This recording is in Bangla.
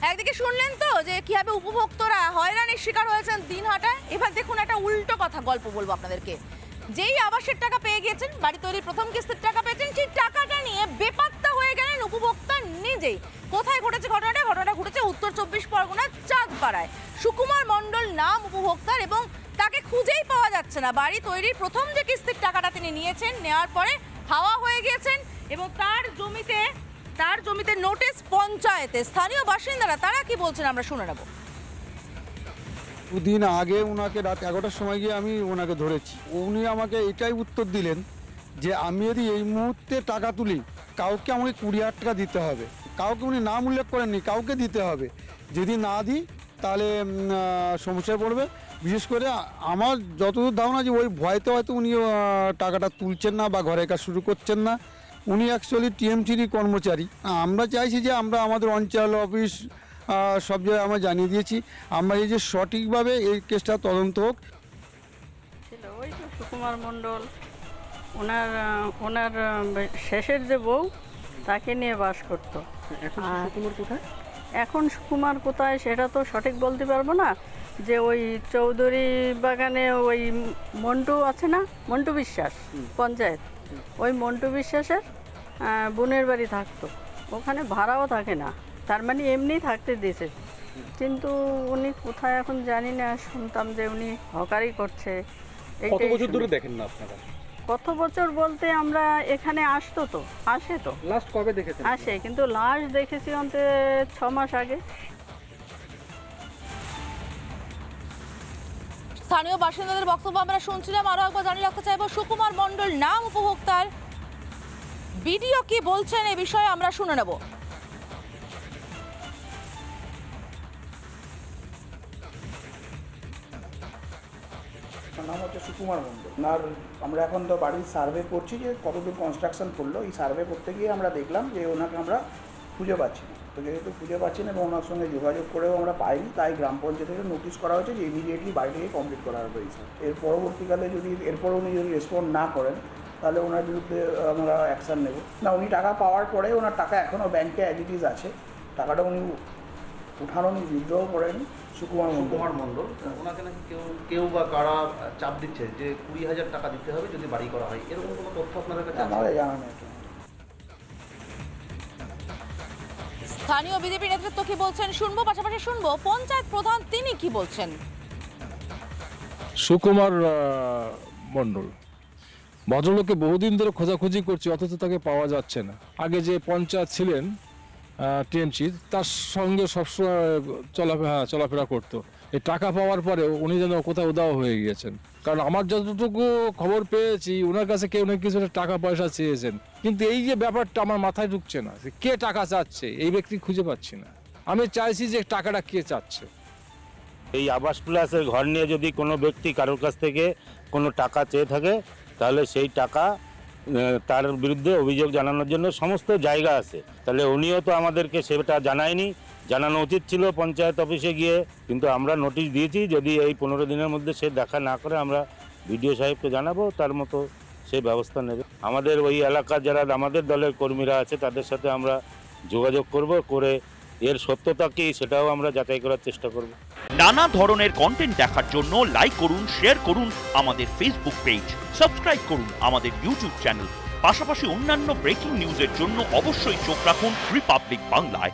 একদিকে শুনলেন তো যে কিভাবে উপভোক্তারা হয়রানির শিকার হয়েছেন দিনহাটায়। এবার দেখুন একটা উল্টো কথা গল্প বলবো আপনাদেরকে। যেই আবাসের টাকা পেয়ে গিয়েছেন, বাড়ি তৈরির প্রথম কিস্তির টাকা পেয়েছেন, সেই টাকাটা নিয়ে বেপাত্তা হয়ে গেলেন উপভোক্তা নিজেই। কোথায় ঘটেছে ঘটনাটা? ঘটনাটা ঘটেছে উত্তর 24 পরগনার চাঁদপাড়ায়। সুকুমার মণ্ডল নাম উপভোক্তার এবং তাকে খুঁজেই পাওয়া যাচ্ছে না। বাড়ি তৈরির প্রথম যে কিস্তির টাকাটা তিনি নিয়েছেন, নেওয়ার পরে হাওয়া হয়ে গিয়েছেন এবং তার জমিতে নোটিশ পঞ্চায়েতে। স্থানীয় বাসিন্দারা তারা কি বলছেন আমরা শুনে নেব। দুদিন আগে ওনাকে রাত 11টার সময় গিয়ে আমি ওনাকে ধরেছি। উনি আমাকে এটাই উত্তর দিলেন যে আমি যদি এই মুহূর্তে টাকা তুলি, কাউকে আমাকে 20,000 টাকা দিতে হবে। কাউকে উনি নাম উল্লেখ করেননি, কাউকে দিতে হবে। যদি না দিই তাহলে সমস্যায় পড়বে। বিশেষ করে আমার যতদূর ধারণা যে ওই ভয়তে হয়তো উনি টাকাটা তুলছেন না বা ঘরের কাজ শুরু করছেন না। উনি অ্যাকচুয়ালি টিএমসিরই কর্মচারী। আমরা চাইছি যে আমরা আমাদের অঞ্চল অফিস সব জায়গায় আমরা জানিয়ে দিয়েছি, আমরা এই যে সঠিকভাবে এই কেসটা তদন্ত হোক। ছিল ওই তো সুকুমার মণ্ডল, ওনার শেষের যে বউ তাকে নিয়ে বাস করতো। এখন সুকুমার কোথায় সেটা তো সঠিক বলতে পারবো না। যে ওই চৌধুরী বাগানে ওই মন্টু আছে না, মন্টু বিশ্বাস পঞ্চায়েত, ওই মন্টু বিশ্বাসের বোনের বাড়ি থাকতো। ওখানে ভাড়াও থাকে না, তার মানে এমনি থাকতে দিয়েছে। কিন্তু উনি কোথায় এখন জানি না, শুনতাম যে উনি হকারি করছে। কত বছর ধরে দেখেন না আপনারা? কত বছর বলতে আমরা এখানে আসে তো লাস্ট কবে দেখেছেন? আসে, কিন্তু লাস্ট দেখেছি অন্তে 6 মাস আগে। স্থানীয় বাসিন্দাদের বক্তব্য আমরা শুনছিলাম। আরো একবার জানিয়ে রাখতে চাইবো, সুকুমার মণ্ডল নাম উপভোক্তার। বিডিও কি বলছেন এ বিষয়ে আমরা শুনে নেব। নাম হচ্ছে সুকুমার মণ্ডল। আর আমরা এখন তো বাড়ির সার্ভে করছি যে কতদূর কনস্ট্রাকশন করলো। এই সার্ভে করতে গিয়ে আমরা দেখলাম যে ওনাকে আমরা খুঁজে পাচ্ছি না। তো যেহেতু খুঁজে পাচ্ছি না এবং ওনার সঙ্গে যোগাযোগ করেও আমরা পাইনি, তাই গ্রাম পঞ্চায়েত থেকে নোটিশ করা হয়েছে যে ইমিডিয়েটলি বাড়িটাকে কমপ্লিট করা হবে। এর পরবর্তীকালে যদি উনি যদি রেসপন্ড না করেন তাহলে ওনার বিরুদ্ধে আমরা অ্যাকশান নেব। না, উনি টাকা পাওয়ার পরে ওনার টাকা এখনও ব্যাংকে অ্যাজ ইট ইজ আছে। টাকাটা উনি উঠানো উইথড্র করেন। সুকুমার মণ্ডল ওনাকে নাকি কেউ বা কারা চাপ দিচ্ছে যে 20,000 টাকা দিতে হবে যদি বাড়ি করা হয়, এরকম কোনো তথ্য আপনাদের কাছে? আমাদের জানা নেই। স্থানীয় বিজেপি নেতৃত্ব কি বলছেন শুনবো, পাশাপাশি শুনবো পঞ্চায়েত প্রধান তিনি কি বলছেন। সুকুমার মণ্ডল ভদ্রলোককে বহুদিন ধরে খোঁজাখুঁজি করছি, অথচ তাকে পাওয়া যাচ্ছে না। আগে যে পঞ্চায়েত ছিলেন টিএমসি, তার সঙ্গে সবসময় চলাফেরা করতো। এই টাকা পাওয়ার পরে উনি যেন কোথাও উদাও হয়ে গিয়েছেন। কারণ আমার যতটুকু খবর পেয়েছি ওনার কাছে কেউ না কিছু টাকা পয়সা চেয়েছেন, কিন্তু এই যে ব্যাপারটা আমার মাথায় ঢুকছে না, কে টাকা চাচ্ছে এই ব্যক্তি খুঁজে পাচ্ছি না। আমি চাইছি যে টাকাটা কে চাচ্ছে। এই আবাস প্লাসের ঘর নিয়ে যদি কোনো ব্যক্তি কারোর কাছ থেকে কোনো টাকা চেয়ে থাকে, তাহলে সেই টাকা তার বিরুদ্ধে অভিযোগ জানানোর জন্য সমস্ত জায়গা আছে। তাহলে উনিও তো আমাদেরকে সেটা জানায়নি, জানানো উচিত ছিল পঞ্চায়েত অফিসে গিয়ে। কিন্তু আমরা নোটিশ দিয়েছি, যদি এই 15 দিনের মধ্যে সে দেখা না করে আমরা বিডিও সাহেবকে জানাবো, তার মতো সে ব্যবস্থা নেবে। আমাদের ওই এলাকার যারা আমাদের দলের কর্মীরা আছে তাদের সাথে আমরা যোগাযোগ করে এর সত্যতা কি সেটাও আমরা যাচাই করার চেষ্টা করব। নানা ধরনের কন্টেন্ট দেখার জন্য লাইক করুন, শেয়ার করুন আমাদের ফেসবুক পেজ, সাবস্ক্রাইব করুন আমাদের ইউটিউব চ্যানেল। পাশাপাশি অন্যান্য ব্রেকিং নিউজের জন্য অবশ্যই চোখ রাখুন রিপাবলিক বাংলায়।